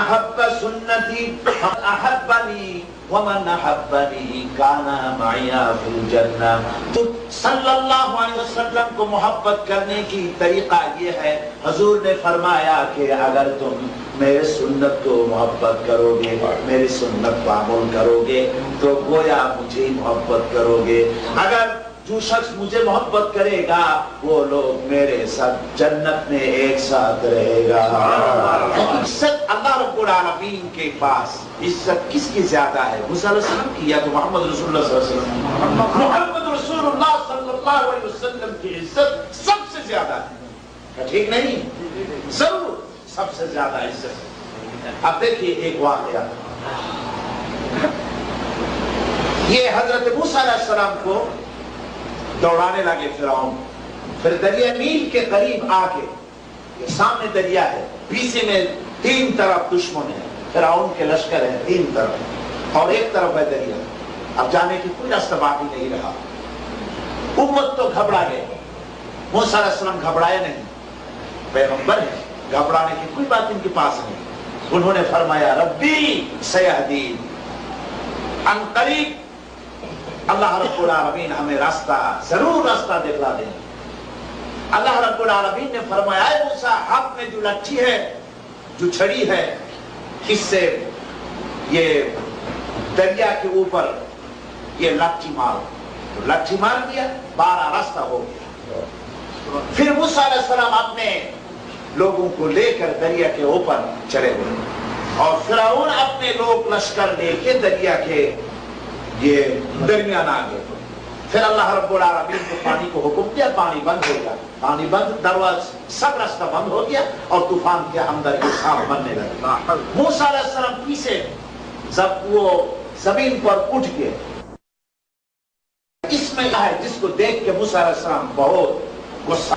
احب سنتی احبنی ومن احبنی کان معی فی الجنہ. تو صلی اللہ علیہ وسلم کو محبت کرنے کی طریقہ یہ ہے، حضور نے فرمایا کہ اگر تم میرے سنت کو محبت کرو گے، میری سنت پر عمل کرو گے تو گویا مجھے محبت کرو گے. اگر جو شخص مجھے محبت کرے گا وہ لوگ میرے ساتھ جنت میں ایک ساتھ رہے گا. عزت اللہ رب العالمین کے پاس عزت کس کی زیادہ ہے؟ موسیٰ علیہ السلام کی یا تو محمد رسول اللہ صلی اللہ علیہ وسلم؟ محمد رسول اللہ صلی اللہ علیہ وسلم کی عزت سب سے زیادہ ہے. ٹھیک نہیں؟ ضرور سب سے زیادہ عزت. اب دیکھیے ایک واقعہ، یہ حضرت موسیٰ علیہ السلام کو دوڑانے لگے فرعون. پھر دریا نیل کے قریب آ کے، یہ سامنے دریا ہے، پیچھے میں تین طرف دشمن ہے، فرعون کے لشکر ہے تین طرف، اور ایک طرف ہے دریا. اب جانے کی کوئی راستہ باقی نہیں رہا. امت تو گھبرا گئے. موسیٰ علیہ السلام گھبرائے نہیں، پیغمبر ہے، گھبرانے کی کوئی بات ان کے پاس نہیں. انہوں نے فرمایا ربی سیہدین، ان قریب اللہ رب العالمین ہمیں راستہ ضرور راستہ دکھلا دیں. اللہ رب العالمین نے فرمایا اے موسیٰ، ہاتھ میں جو لاٹھی ہے، جو چھڑی ہے، اس سے یہ دریا کے اوپر یہ لاٹھی مار. لاٹھی مار دیا، 12 راستہ ہو گیا. پھر موسیٰ علیہ السلام اپنے لوگوں کو لے کر دریا کے اوپر چلے گئے، اور فرعون اپنے لوگ لشکر لے کے دریا کے یہ درمیان آ گئے. پھر اللہ رب العالمین کو پانی کو حکم دیا، پانی بند ہو گیا. پانی بند، دروازہ سب راستہ بند ہو گیا، اور طوفان کے اندر یہ صاف بننے لگا. موسیٰ علیہ السلام پیچھے جب وہ زمین پر اٹھ گئے، اس میں ہے جس کو دیکھ کے موسیٰ علیہ السلام بہت غصہ.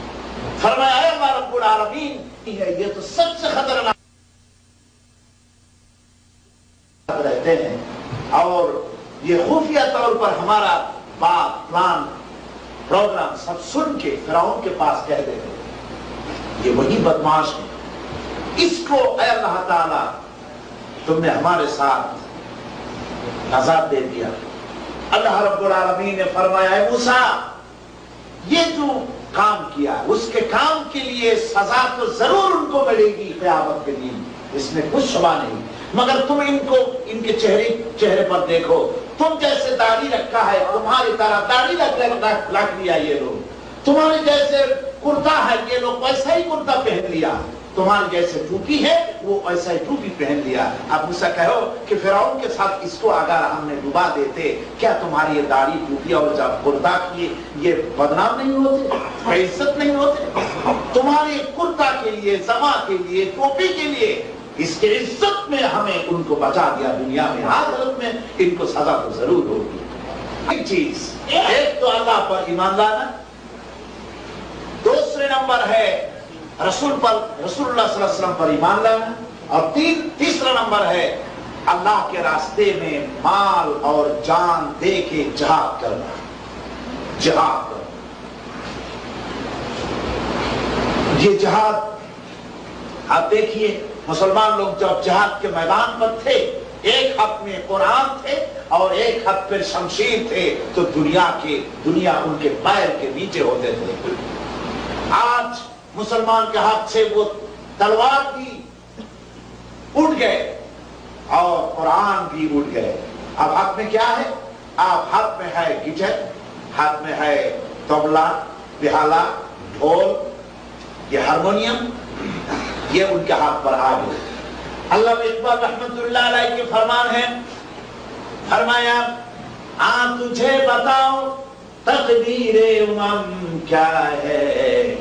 فرمایا اے اللہ رب العالمین، یہ تو سب سے خطرناک رہتے ہیں، اور یہ خفیہ طور پر ہمارا بات پلان پروگرام سب سن کے فرعون کے پاس کہہ دیتے ہیں یہ وہی بدماش ہے، اس کو اے اللہ تعالی تم نے ہمارے ساتھ آزاد دے دیا. اللہ رب العالمین نے فرمایا اے موسیٰ، یہ جو کام کیا اس کے کام کے لیے سزا تو ضرور ان کو ملے گی قیامت کے دن، اس میں کچھ شبہ نہیں. مگر تم ان کو ان کے چہرے پر دیکھو، تم جیسے داڑھی رکھا ہے تمہاری طرح داڑھی رکھ لیا یہ لوگ، تمہارے جیسے کرتا ہے یہ لوگ ویسا ہی کرتا پہن لیا، تمہارے جیسے ٹوپی ہے وہ ایسا ہی ٹوپی پہن لیا. اب موسیٰ کہو کہ فرعون کے ساتھ اس کو اگر ہم نے ڈبا دیتے، کیا تمہاری یہ داڑھی ٹوپی اور جب کرتا کی یہ بدنام نہیں ہوتے، بے عزت نہیں ہوتے؟ تمہارے کرتا کے لیے، زما کے لیے، ٹوپی کے لیے، اس کے عزت میں ہمیں ان کو بچا دیا. دنیا میں آخرت میں ان کو سزا تو ضرور ہوگی. ایک چیز، ایک تو اللہ پر ایمان لانا، دوسرے نمبر ہے رسول اللہ صلی اللہ علیہ وسلم پر ایمان لانا، اور تیسرا نمبر ہے اللہ کے راستے میں مال اور جان دے کے جہاد کرنا. جہاد کرنا، یہ جہاد آپ دیکھیے مسلمان لوگ جب جہاد کے میدان پر تھے، ایک ہاتھ میں قرآن تھے اور ایک ہاتھ پر شمشیر تھے، تو دنیا ان کے پیر کے نیچے ہوتے تھے. آج مسلمان کے ہاتھ سے وہ تلوار بھی اٹھ گئے اور قرآن بھی اٹھ گئے. اب ہاتھ میں کیا ہے؟ اب ہاتھ میں ہے گیٹر، ہاتھ میں ہے طبلہ، بہالہ، ڈھول، یہ ہارمونیم، یہ ان کے ہاتھ پر آ گئے. علامہ اقبال رحمت اللہ علیہ کے فرمان ہے، فرمایا تجھے بتاؤ تقدیر امم کیا ہے،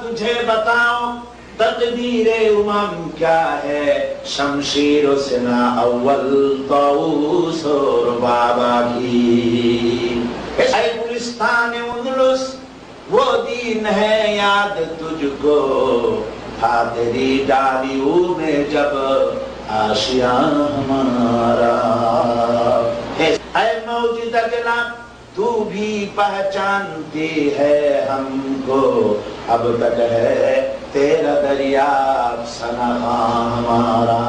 تجھے بتاؤ تقدیر امم کیا ہے، شمشیر و سنا اول طاؤس اور بابا کی. اے گلستان اندلس وہ دین ہے یاد تجھ کو، تھا تیری ڈالیوں میں جب آشیاں ہمارا. اے موجود اگلا تو بھی پہچانتی ہے ہم کو، اب تک ہے تیرا دریا افسانہ ہمارا.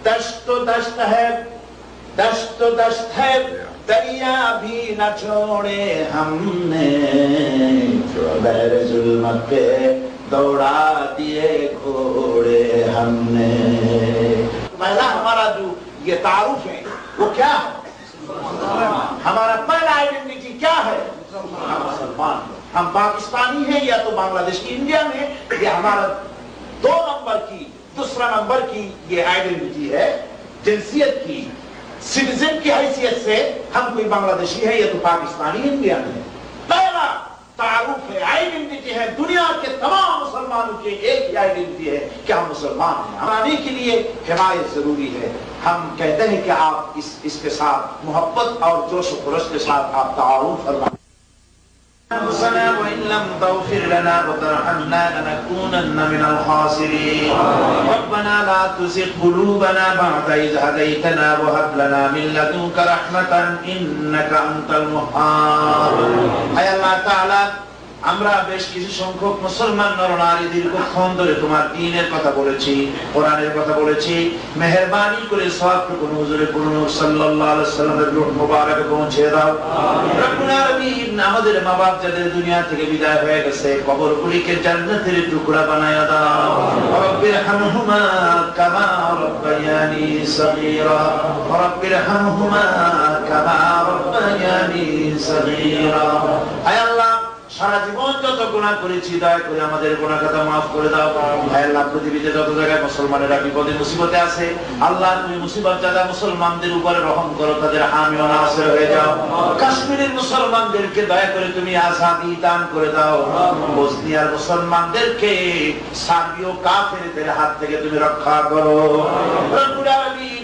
دشت و دشت ہے، دشت و دشت ہے، دریا بھی نہ چھوڑے ہم نے، بحر ظلمت پہ دوڑا دیے گھوڑے ہم نے. پہلا ہمارا جو یہ تعارف ہے وہ کیا ہے؟ ہمارا پہلا آئیڈینٹی کیا ہے؟ ہم مسلمان ہیں. ہم پاکستانی ہیں یا تو بنگلہ دیش کی انڈیا میں، یہ ہمارا 2 نمبر کی، دوسرا نمبر کی یہ آئیڈینٹی ہے جنسیت کی. سٹیزن کی حیثیت سے ہم کوئی بنگلہ دیشی ہے یا تو پاکستانی انڈیا میں. پہلا تعارف ہے، آئیڈینٹی ہے دنیا کے تمام مسلمانوں کے ایک ہی آئیڈینٹی ہے کہ ہم مسلمان ہیں. ہمارے کے لیے حمایت ضروری ہے. ہم کہتے ہیں کہ آپ اس کے ساتھ محبت اور جوش و خروش کے ساتھ آپ تعاون فرمائیں. وَإِن لَّمْ تَغْفِرْ لَنَا وَتَرْحَمْنَا لَنَكُونَنَّ مِنَ الْخَاسِرِينَ. رَبَّنَا لَا تُزِغْ قُلُوبَنَا بَعْدَ إِذْ هَدَيْتَنَا وَهَبْ لَنَا مِن لَّدُنكَ رَحْمَةً إِنَّكَ أَنتَ الْوَهَّابُ. اے اللہ تعالی আমরা বেশ কিছু সংখ্যক মুসলমান নরনারী দীর্ঘক্ষণ ধরে তোমার দ্বীনের কথা বলেছি, কোরআনের কথা বলেছি, মেহেরবানি করে সওয়াবটুকু হুজুরে পুরনূর সাল্লাল্লাহু আলাইহি ওয়াসাল্লামের রূহ মুবারকে পৌঁছে দাও. রব্বুল আলামিন আমাদের মা-বাপ যাদের দুনিয়া থেকে বিদায় হয়ে গেছে কবরগুলিকে জান্নাতের টুকরা বানায়া দাও. রব্বিরহামহুমা কামা রাব্বায়ানি সগীরা, রব্বিরহামহুমা কামা রাব্বায়ানি সগীরা. হে আল্লাহ সারা জীবন যত গুনাহ করেছি দয়া করে আমাদের গুনাহ খাতা maaf করে দাও. হে আল্লাহ পৃথিবীতে যত জায়গায় মুসলমানেরা বিপদে মুসিবতে আছে, আল্লাহ তুমি মুসিবত জাদা মুসলমানদের উপরে রহম করো, তাদের হামি ও নাসির হয়ে যাও. কাশ্মীরের মুসলমানদেরকে দয়া করে তুমি আজাদি দান করে দাও. বসনিয়ার মুসলমানদেরকে সার্বীয় কাফেরদের হাত থেকে তুমি রক্ষা করো. রব্বুল আলামিন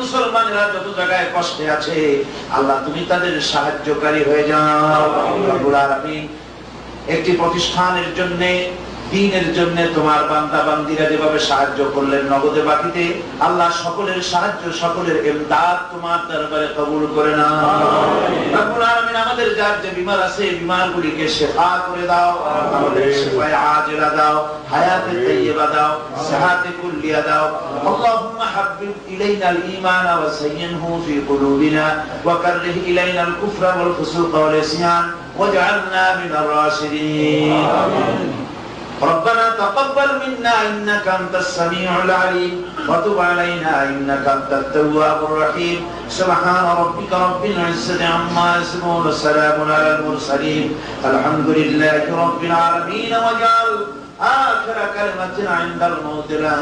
মুসলমানরা যত জায়গায় কষ্টে আছে আল্লাহ তুমি তাদের সাহায্যকারী হয়ে যাও. রব্বুল আলামিন একটি প্রতিষ্ঠানের জন্য দ্বীনের জন্য তোমার বান্দা বান্দীরা যেভাবে সাহায্য করলেন নগদে বাকিতে, আল্লাহ সকলের সাহায্য সকলের ইমদাদ তোমার দরবারে কবুল করে নাও. রব্বুল আলামিন আমাদের যার যে বিমার আছে বিমারগুলিকে শিফা করে দাও, আমাদের শিফায়ে আজিলা দাও, হায়াতে তাইয়্যিবা দাও, সিহাতে কুল্লিয়া দাও. আল্লাহুম্মা হাব্বিব ইলাইনাল ঈমান ওয়া যায়্যিনহু ফি কুলুবিনা ওয়া কাররিহ ইলাইনাল কুফরা ওয়াল ফুসুকা ওয়াল ইসয়ান ওয়াজআলনা মিনার রাশিদিন. আমিন. ربنا تقبل منا إنك أنت السميع العليم وتب علينا إنك أنت التواب الرحيم. سبحان ربك رب العزة عما يصفون وسلام على المرسلين الحمد لله رب العالمين. واجعل آخر كلمة عند الموت لا